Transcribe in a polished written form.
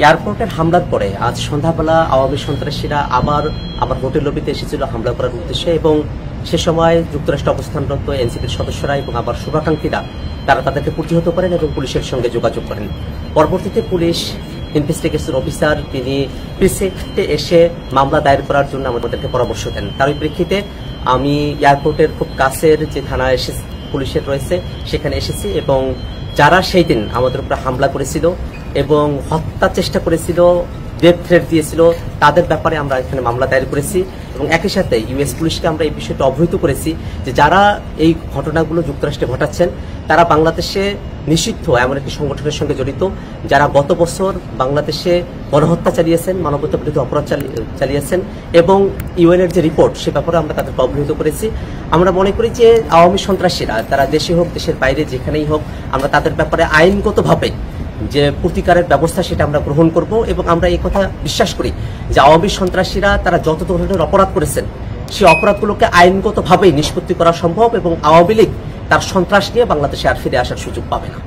এয়ারপোর্টের হামলার পরে আজ সন্ধ্যাবেলা আওয়ামী সন্ত্রাসীরা আবার হোটেল লবিতে এসেছিল হামলা করার উদ্দেশ্যে এবং সে সময় যুক্তরাষ্ট্রে অবস্থানরত এনসিপির সদস্যরা এবং আবার শুভাকাঙ্ক্ষীরা তারা তাদেরকে প্রতিহত করেন এবং পুলিশের সঙ্গে যোগাযোগ করেন। পরবর্তীতে পুলিশ ইনভেস্টিগেশন অফিসার তিনি প্রিসেক্টে এসে মামলা দায়ের করার জন্য আমাদেরকে পরামর্শ দেন। তার প্রেক্ষিতে আমি এয়ারপোর্টের খুব কাছের যে থানা পুলিশের রয়েছে সেখানে এসেছি এবং যারা সেই দিন আমাদের উপরে হামলা করেছিল এবং হত্যা চেষ্টা করেছিল, ডেথ থ্রেট দিয়েছিল, তাদের ব্যাপারে আমরা এখানে মামলা দায়ের করেছি এবং একই সাথে ইউএস পুলিশকে আমরা এই বিষয়টা অবহিত করেছি যে যারা এই ঘটনাগুলো যুক্তরাষ্ট্রে ঘটাচ্ছেন তারা বাংলাদেশে নিষিদ্ধ এমন একটি সংগঠনের সঙ্গে জড়িত, যারা গত বছর বাংলাদেশে গণহত্যা চালিয়েছেন, মানবতা বিরোধী অপরাধ চালিয়েছেন এবং ইউএনের যে রিপোর্ট সে ব্যাপারে আমরা তাদেরকে অবহিত করেছি। আমরা মনে করি যে আওয়ামী সন্ত্রাসীরা তারা দেশে হোক দেশের বাইরে যেখানেই হোক আমরা তাদের ব্যাপারে আইনগতভাবে যে প্রতিকারের ব্যবস্থা সেটা আমরা গ্রহণ করব এবং আমরা এই কথা বিশ্বাস করি যে আওয়ামী সন্ত্রাসীরা তারা যত ধরনের অপরাধ করেছেন সেই অপরাধগুলোকে আইনগতভাবেই নিষ্পত্তি করা সম্ভব এবং আওয়ামী লীগ তার সন্ত্রাস নিয়ে বাংলাদেশে আর ফিরে আসার সুযোগ পাবে না।